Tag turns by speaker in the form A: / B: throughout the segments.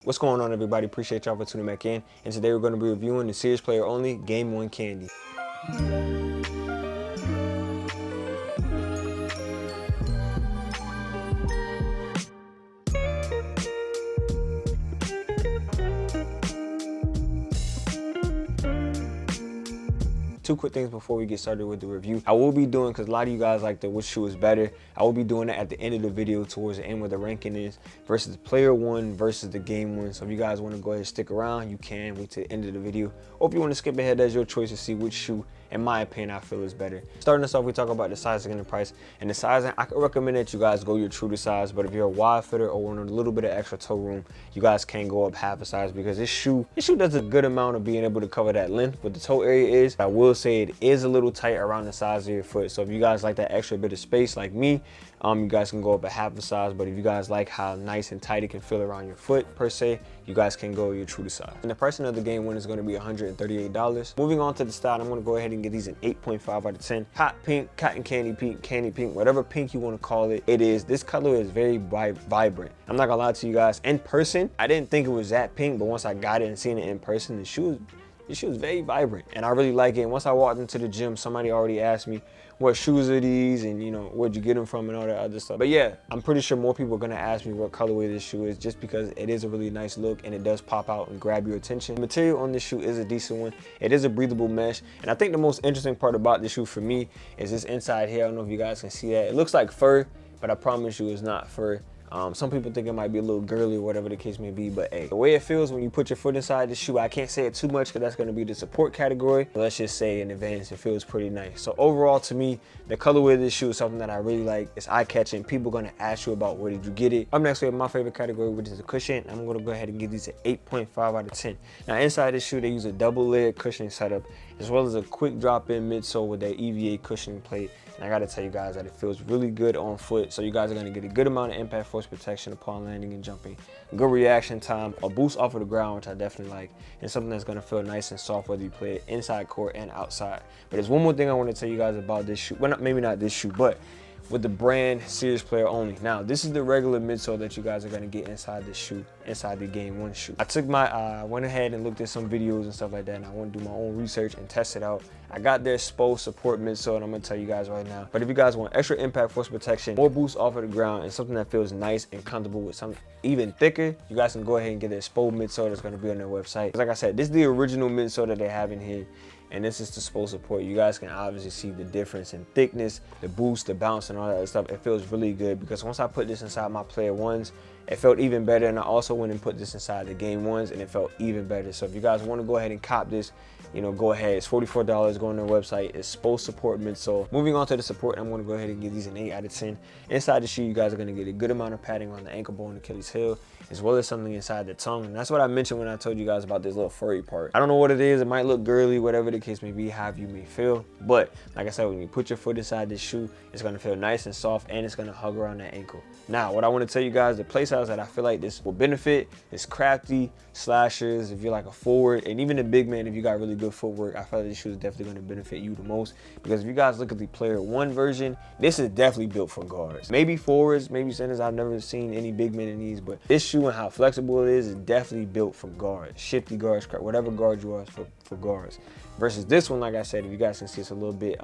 A: What's going on, everybody? Appreciate y'all for tuning back in. And today we're going to be reviewing the Serious Player Only Game 1 candy. Two quick things before we get started with the review. I will be doing, because a lot of you guys like the which shoe is better, I will be doing that at the end of the video towards the end where the ranking is versus player 1 versus the game 1. So if you guys want to go ahead and stick around, you can wait to the end of the video. Or if you want to skip ahead, that's your choice to see which shoe, in my opinion, I feel is better. Starting us off, we talk about the sizing and the price. And the sizing, I could recommend that you guys go your true to size, but if you're a wide fitter or want a little bit of extra toe room, you guys can go up half a size, because this shoe does a good amount of being able to cover that length. What the toe area is, I will say it is a little tight around the size of your foot. So if you guys like that extra bit of space like me, you guys can go up a half a size. But if you guys like how nice and tight it can feel around your foot per se, you guys can go your true to size. And the pricing of the game 1 is going to be $138. Moving on to the style, I'm going to go ahead and give these an 8.5 out of 10. Hot pink, cotton candy pink, whatever pink you want to call it, it is. This color is very vibrant. I'm not gonna lie to you guys. In person, I didn't think it was that pink, but once I got it and seen it in person, the shoe is very vibrant, and I really like it. And once I walked into the gym, somebody already asked me, what shoes are these, and you know, where'd you get them from, and all that other stuff. But yeah, I'm pretty sure more people are gonna ask me what colorway this shoe is, just because it is a really nice look and it does pop out and grab your attention. The material on this shoe is a decent one. It is a breathable mesh, and I think the most interesting part about this shoe for me is this inside here. I don't know if you guys can see that. It looks like fur, but I promise you it's not fur. Some people think it might be a little girly or whatever the case may be, but hey, the way it feels when you put your foot inside the shoe, I can't say it too much because that's going to be the support category, but let's just say in advance, it feels pretty nice. So overall, to me, the colorway of this shoe is something that I really like. It's eye-catching. People are going to ask you about where did you get it. Up next, we have my favorite category, which is the cushion. I'm going to go ahead and give these an 8.5 out of 10. Now, inside this shoe, they use a double layered cushioning setup, as well as a quick drop-in midsole with that EVA cushioning plate. And I gotta tell you guys that it feels really good on foot. So you guys are gonna get a good amount of impact force protection upon landing and jumping. Good reaction time, a boost off of the ground, which I definitely like, and something that's gonna feel nice and soft whether you play it inside court and outside. But there's one more thing I wanna tell you guys about this shoe. Well, maybe not this shoe, but with the brand Serious Player Only. Now, this is the regular midsole that you guys are gonna get inside the shoe, inside the game 1 shoe. I went ahead and looked at some videos and stuff like that, and I want to do my own research and test it out. I got their SPO support midsole, and I'm gonna tell you guys right now. But if you guys want extra impact force protection, more boost off of the ground, and something that feels nice and comfortable with something even thicker, you guys can go ahead and get their SPO midsole that's gonna be on their website. Like I said, this is the original midsole that they have in here, and this is the SPO support. You guys can obviously see the difference in thickness, the boost, the bounce, and all that stuff. It feels really good, because once I put this inside my player 1s, it felt even better. And I also went and put this inside the game 1s, and it felt even better. So if you guys want to go ahead and cop this, you know, go ahead. It's $44. Go on their website. It's SPO support midsole. Moving on to the support, I'm going to go ahead and give these an 8 out of 10. Inside the shoe, you guys are going to get a good amount of padding on the ankle bone, Achilles heel, as well as something inside the tongue. And that's what I mentioned when I told you guys about this little furry part. I don't know what it is. It might look girly, whatever the case may be, however you may feel. But like I said, when you put your foot inside this shoe, it's going to feel nice and soft, and it's going to hug around that ankle. Now, what I want to tell you guys, the play styles that I feel like this will benefit is crafty, slashers, if you're like a forward, and even a big man, if you got really good footwork, I feel like this shoe is definitely going to benefit you the most. Because if you guys look at the player 1 version, this is definitely built for guards. Maybe forwards, maybe centers. I've never seen any big men in these, but this shoe and how flexible it is definitely built for guards, shifty guards, whatever guard you are for guards. Versus this one, like I said, if you guys can see, it's a little bit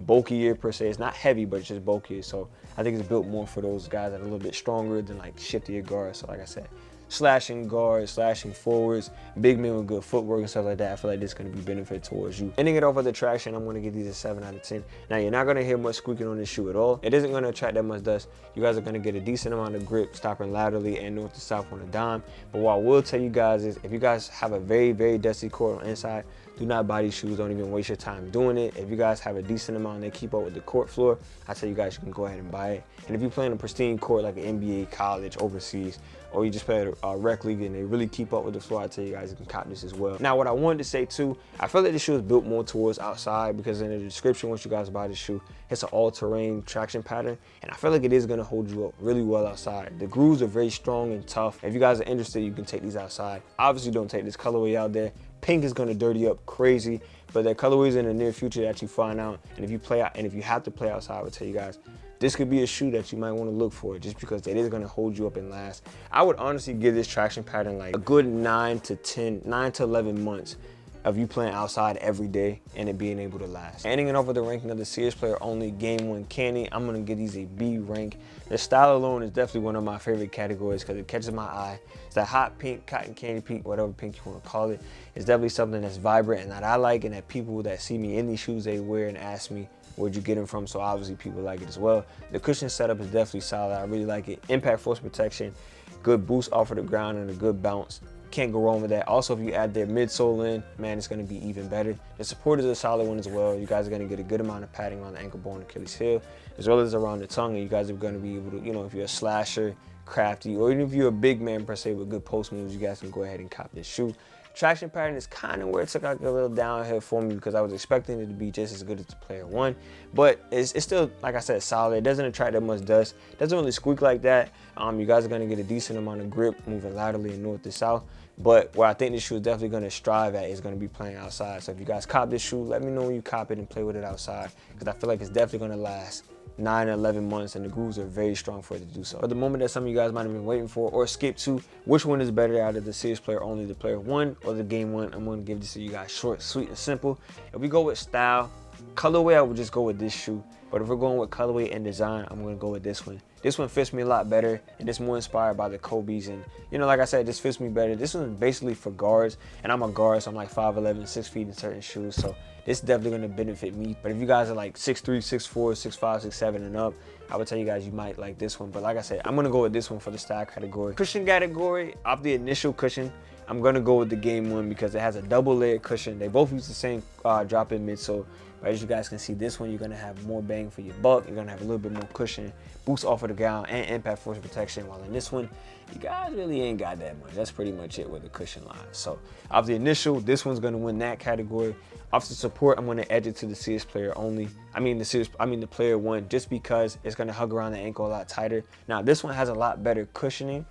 A: bulkier per se. It's not heavy, but it's just bulkier. So I think it's built more for those guys that are a little bit stronger than like shiftier guards. So like I said, slashing guards, slashing forwards, big men with good footwork and stuff like that, I feel like this is going to be benefit towards you. Ending it off with the traction, I'm going to give these a 7 out of 10. Now, you're not going to hear much squeaking on this shoe at all. It isn't going to attract that much dust. You guys are going to get a decent amount of grip, stopping laterally and north to south on a dime. But what I will tell you guys is, if you guys have a very, very dusty court on the inside, do not buy these shoes. Don't even waste your time doing it. If you guys have a decent amount and they keep up with the court floor, I tell you guys you can go ahead and buy it. And if you play in a pristine court like an NBA, college, overseas, or you just play at a rec league and they really keep up with the floor, I tell you guys you can cop this as well. Now, what I wanted to say too, I feel like this shoe is built more towards outside, because in the description, once you guys buy this shoe, it's an all-terrain traction pattern, and I feel like it is going to hold you up really well outside. The grooves are very strong and tough. If you guys are interested, you can take these outside. Obviously, don't take this colorway out there. Pink is going to dirty up crazy, but there are colorways in the near future that you find out. And if you play out, and if you have to play outside, I would tell you guys, this could be a shoe that you might want to look for just because it is going to hold you up and last. I would honestly give this traction pattern like a good 9 to 11 months of you playing outside every day and it being able to last. Ending it off with the ranking of the serious player only game 1 candy, I'm gonna give these a B rank. The style alone is definitely one of my favorite categories because it catches my eye. It's that hot pink, cotton candy pink, whatever pink you wanna call it. It's definitely something that's vibrant and that I like, and that people that see me in these shoes, they wear and ask me, where'd you get them from? So obviously people like it as well. The cushion setup is definitely solid. I really like it. Impact force protection, good boost off of the ground and a good bounce. Can't go wrong with that. Also, if you add their midsole in, man, it's going to be even better. The support is a solid one as well. You guys are going to get a good amount of padding on the ankle bone, Achilles heel, as well as around the tongue. And you guys are going to be able to, you know, if you're a slasher, crafty, or even if you're a big man per se with good post moves, you guys can go ahead and cop this shoe. Traction pattern is kind of where it took like a little downhill for me because I was expecting it to be just as good as the player 1, but it's still, like I said, solid. It doesn't attract that much dust. It doesn't really squeak like that. You guys are going to get a decent amount of grip moving laterally and north to south, but where I think this shoe is definitely going to strive at is going to be playing outside. So if you guys cop this shoe, let me know when you cop it and play with it outside because I feel like it's definitely going to last 9 or 11 months, and the grooves are very strong for it to do so. But the moment that some of you guys might have been waiting for or skip to, which one is better out of the serious player only, the player 1 or the game 1, I'm going to give this to you guys short, sweet, and simple. If we go with style, colorway, I would just go with this shoe. But if we're going with colorway and design, I'm going to go with this one. This one fits me a lot better, and it's more inspired by the Kobe's. And, you know, like I said, this fits me better. This one's basically for guards, and I'm a guard, so I'm like 5'11", 6 feet in certain shoes. So this is definitely going to benefit me. But if you guys are like 6'3", 6'4", 6'5", 6'7", and up, I would tell you guys you might like this one. But like I said, I'm going to go with this one for the style category. Cushion category, off the initial cushion, I'm going to go with the game 1 because it has a double layered cushion. They both use the same drop-in midsole. But as you guys can see, this one, you're going to have more bang for your buck. You're going to have a little bit more cushion, boost off of the ground, and impact force protection. While in this one, you guys really ain't got that much. That's pretty much it with the cushion line. So off the initial, this one's going to win that category. Off the support, I'm going to edge it to the serious player only. The player 1, just because it's going to hug around the ankle a lot tighter. Now, this one has a lot better cushioning.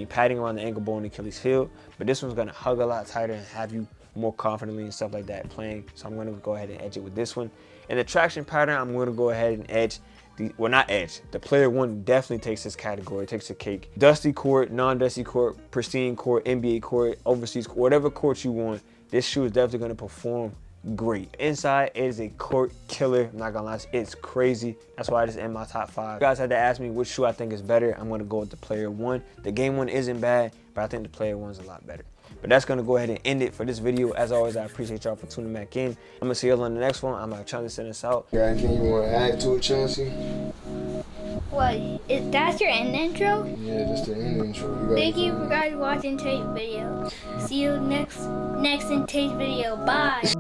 A: Padding around the ankle bone and Achilles heel. But this one's going to hug a lot tighter and have you more confidently and stuff like that playing. So I'm going to go ahead and edge it with this one. And the traction pattern, I'm going to go ahead and edge the player 1 definitely takes this category, takes the cake. Dusty court, non-dusty court, pristine court, NBA court, overseas court, whatever court you want, this shoe is definitely going to perform great. Inside, it is a court killer. I'm not gonna lie, it's crazy. That's why I just end my top 5. You guys had to ask me which shoe I think is better. I'm gonna go with the player 1. The game 1 isn't bad, but I think the player 1 is a lot better. But that's gonna go ahead and end it for this video. As always, I appreciate y'all for tuning back in. I'm gonna see y'all on the next one. I'm gonna try to send us out.
B: Got anything you want to add to it, Chelsea?
C: What? That's your end intro?
B: Yeah, just the end intro.
C: Thank you for guys watching today's video. See you next in today's video. Bye.